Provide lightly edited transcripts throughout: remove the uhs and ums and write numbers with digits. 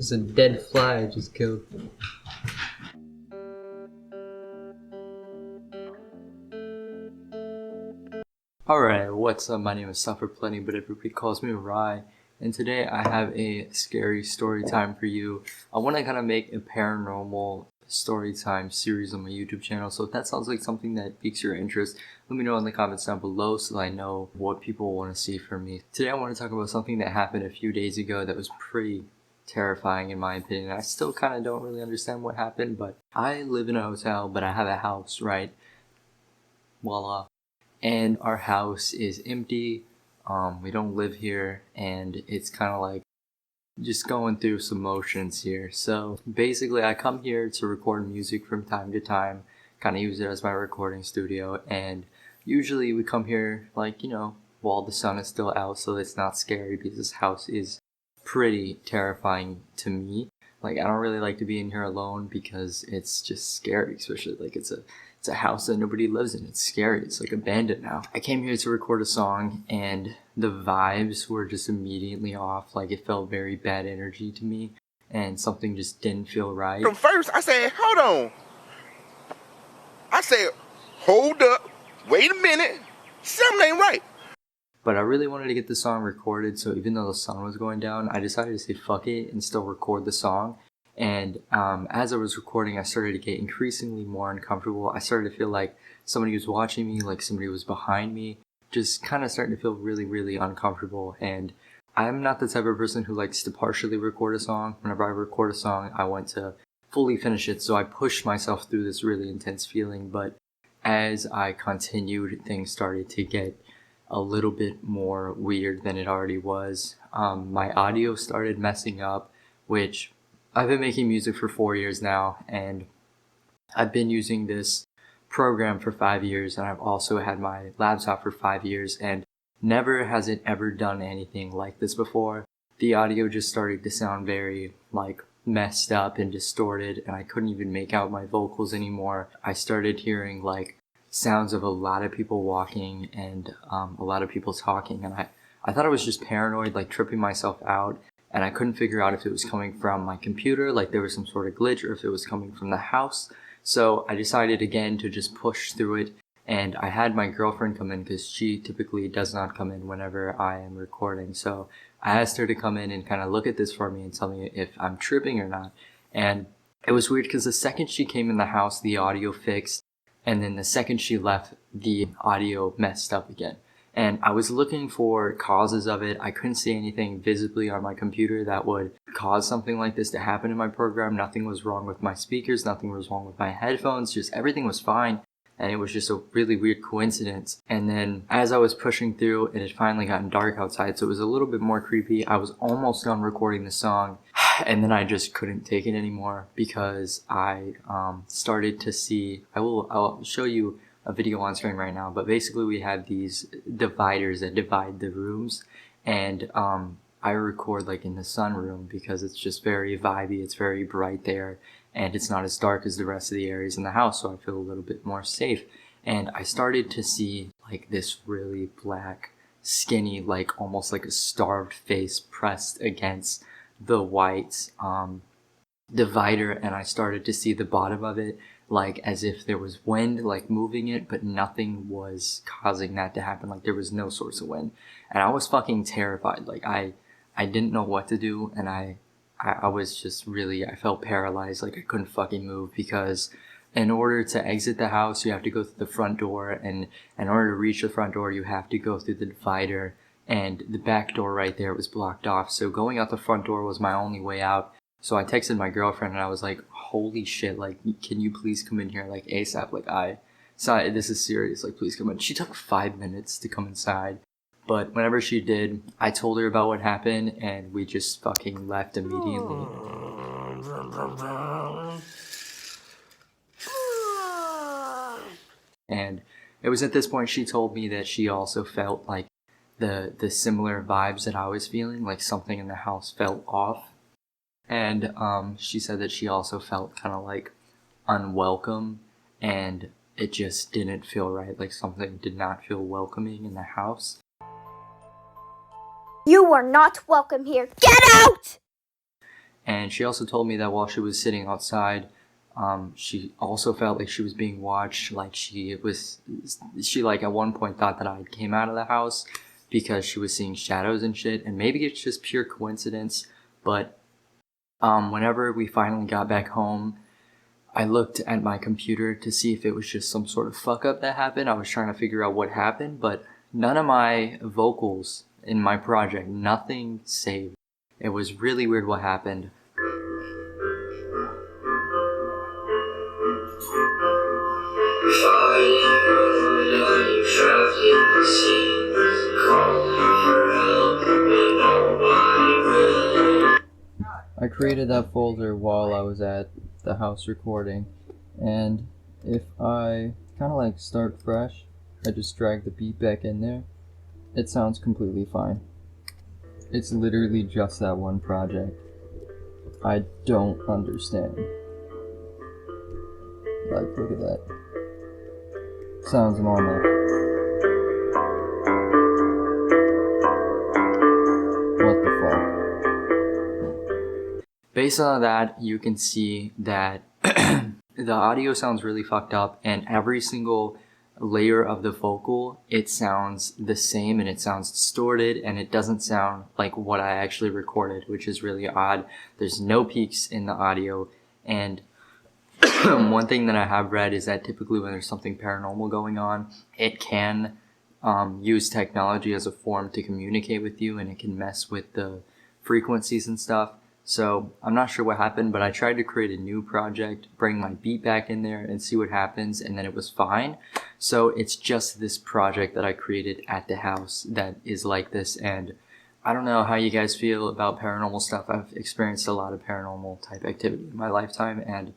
There's a dead fly I just killed. Alright, what's up? My name is Sufferplenty, but everybody calls me Rye. And today I have a scary story time for you. I want to kind of make a paranormal story time series on my YouTube channel. So if that sounds like something that piques your interest, let me know in the comments down below so that I know what people want to see from me. Today I want to talk about something that happened a few days ago that was pretty terrifying in my opinion. I still kind of don't really understand what happened, but I live in a hotel, but I have a house, right? Voila. And our house is empty. We don't live here, and it's kind of like just going through some motions here. So basically I come here to record music from time to time, kind of use it as my recording studio, and usually we come here like, while the sun is still out, so it's not scary because this house is pretty terrifying to me. Like, I don't really like to be in here alone because it's just scary, especially like it's a house that nobody lives in. It's scary. It's like abandoned now. I came here to record a song and the vibes were just immediately off. Like, it felt very bad energy to me and something just didn't feel right. From first, I said, hold on. I said, hold up. Wait a minute. Something ain't right. But I really wanted to get the song recorded, so even though the sun was going down, I decided to say fuck it and still record the song. And as I was recording, I started to get increasingly more uncomfortable. I started to feel like somebody was watching me, like somebody was behind me, just kind of starting to feel really, really uncomfortable. And I'm not the type of person who likes to partially record a song. Whenever I record a song, I want to fully finish it, so I pushed myself through this really intense feeling. But as I continued, things started to get a little bit more weird than it already was. My audio started messing up, which I've been making music for 4 years now, and I've been using this program for 5 years, and I've also had my laptop for 5 years, and never has it ever done anything like this before. The audio just started to sound very like messed up and distorted, and I couldn't even make out my vocals anymore. I started hearing like sounds of a lot of people walking and a lot of people talking, and I thought I was just paranoid, like tripping myself out, and I couldn't figure out if it was coming from my computer, like there was some sort of glitch, or if it was coming from the house. So I decided again to just push through it, and I had my girlfriend come in because she typically does not come in whenever I am recording. So I asked her to come in and kind of look at this for me and tell me if I'm tripping or not. And it was weird because the second she came in the house, the audio fixed, and then the second she left, the audio messed up again. And I was looking for causes of it. I couldn't see anything visibly on my computer that would cause something like this to happen in my program. Nothing was wrong with my speakers. Nothing was wrong with my headphones. Just everything was fine. And it was just a really weird coincidence. And then as I was pushing through, it had finally gotten dark outside, so it was a little bit more creepy. I was almost done recording the song, and then I just couldn't take it anymore because I started to see, I'll show you a video on screen right now, but basically we have these dividers that divide the rooms, and I record like in the sunroom because it's just very vibey, it's very bright there, and it's not as dark as the rest of the areas in the house, so I feel a little bit more safe. And I started to see like this really black, skinny, like almost like a starved face pressed against the white divider, and I started to see the bottom of it, like as if there was wind like moving it, but nothing was causing that to happen. Like there was no source of wind, and I was fucking terrified. Like I didn't know what to do, and I was just really, I felt paralyzed. Like I couldn't fucking move because in order to exit the house, you have to go through the front door, and in order to reach the front door, you have to go through the divider, and the back door right there was blocked off. So going out the front door was my only way out. So I texted my girlfriend and I was like, holy shit, like, can you please come in here, like, ASAP? Like, this is serious, like, please come in. She took 5 minutes to come inside, but whenever she did, I told her about what happened, and we just fucking left immediately. And it was at this point she told me that she also felt like the similar vibes that I was feeling, like something in the house felt off. And she said that she also felt kind of like unwelcome, and it just didn't feel right. Like something did not feel welcoming in the house. You are not welcome here. Get out! And she also told me that while she was sitting outside, she also felt like she was being watched. Like she like at one point thought that I came out of the house because she was seeing shadows and shit. And maybe it's just pure coincidence, but whenever we finally got back home, I looked at my computer to see if it was just some sort of fuck up that happened. I was trying to figure out what happened, but none of my vocals in my project, nothing saved. It was really weird what happened. I created that folder while I was at the house recording, and if I kind of like start fresh, I just drag the beat back in there, it sounds completely fine. It's literally just that one project. I don't understand. Like, look at that. Sounds normal. What the fuck? Based on that, you can see that the audio sounds really fucked up, and every single layer of the vocal, it sounds the same, and it sounds distorted, and it doesn't sound like what I actually recorded, which is really odd. There's no peaks in the audio, and one thing that I have read is that typically when there's something paranormal going on, it can use technology as a form to communicate with you, and it can mess with the frequencies and stuff. So I'm not sure what happened, but I tried to create a new project, bring my beat back in there and see what happens, and then it was fine. So it's just this project that I created at the house that is like this, and I don't know how you guys feel about paranormal stuff. I've experienced a lot of paranormal type activity in my lifetime, and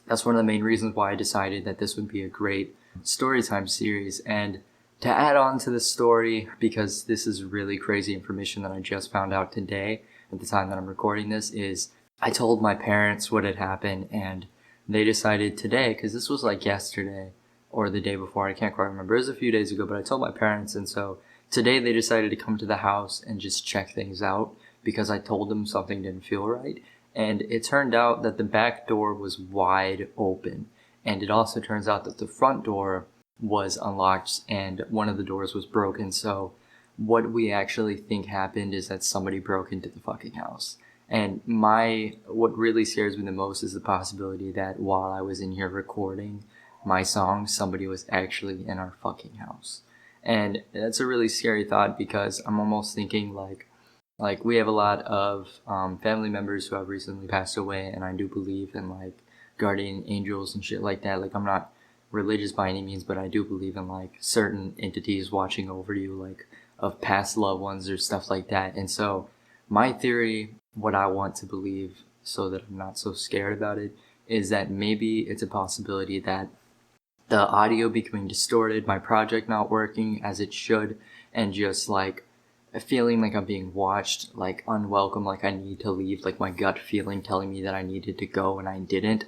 that's one of the main reasons why I decided that this would be a great storytime series. And to add on to the story, because this is really crazy information that I just found out today at the time that I'm recording this, is I told my parents what had happened, and they decided today, because this was like yesterday or the day before, I can't quite remember, it was a few days ago, but I told my parents, and so today they decided to come to the house and just check things out because I told them something didn't feel right. And it turned out that the back door was wide open, and it also turns out that the front door was unlocked and one of the doors was broken. So what we actually think happened is that somebody broke into the fucking house. And what really scares me the most is the possibility that while I was in here recording my song, somebody was actually in our fucking house. And that's a really scary thought, because I'm almost thinking like we have a lot of family members who have recently passed away, and I do believe in like guardian angels and shit like that. Like, I'm not religious by any means, but I do believe in like certain entities watching over you, like of past loved ones or stuff like that. And so my theory, what I want to believe so that I'm not so scared about it, is that maybe it's a possibility that the audio becoming distorted, my project not working as it should, and just like feeling like I'm being watched, like unwelcome, like I need to leave, like my gut feeling telling me that I needed to go and I didn't.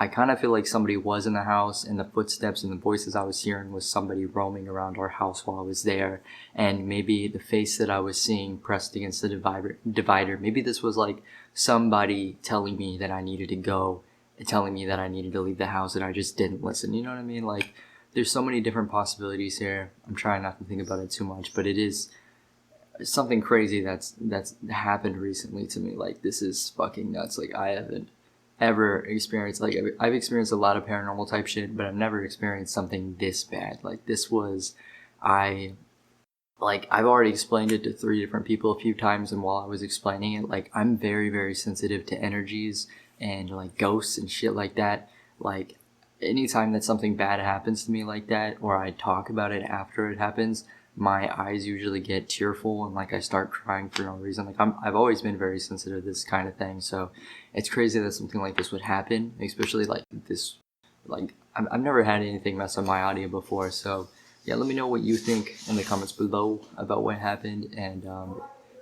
I kind of feel like somebody was in the house, and the footsteps and the voices I was hearing was somebody roaming around our house while I was there. And maybe the face that I was seeing pressed against the divider, maybe this was like somebody telling me that I needed to go, telling me that I needed to leave the house, and I just didn't listen. You know what I mean? Like, there's so many different possibilities here. I'm trying not to think about it too much, but it is something crazy that's happened recently to me. Like, this is fucking nuts. Like, I haven't ever experienced, like, I've experienced a lot of paranormal type shit, but I've never experienced something this bad. Like, this was, I've already explained it to 3 different people a few times, and while I was explaining it, like, I'm very, very sensitive to energies and like ghosts and shit like that. Like, anytime that something bad happens to me like that, or I talk about it after it happens, my eyes usually get tearful and like I start crying for no reason. Like, I've always been very sensitive to this kind of thing, so it's crazy that something like this would happen, especially like this. Like, I've never had anything mess up my audio before, so yeah, let me know what you think in the comments below about what happened. And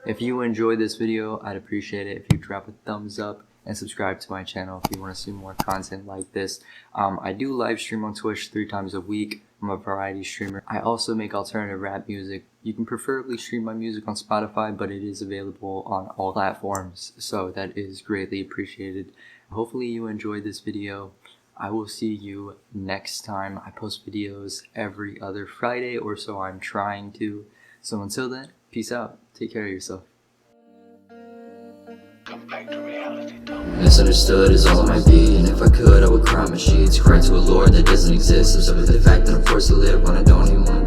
if you enjoyed this video, I'd appreciate it if you drop a thumbs up and subscribe to my channel if you want to see more content like this. I do live stream on Twitch 3 times a week. I'm a variety streamer. I also make alternative rap music You can preferably stream my music on Spotify, but it is available on all platforms, so that is greatly appreciated. Hopefully you enjoyed this video. I will see you next time. I post videos every other Friday, or so I'm trying to. So until then, peace out. Take care of yourself. Come back to reality, Misunderstood is all I might be, and if I could, I would cry my sheets. Cry to a Lord that doesn't exist. I'm stuck with the fact that I'm forced to live when I don't even want to.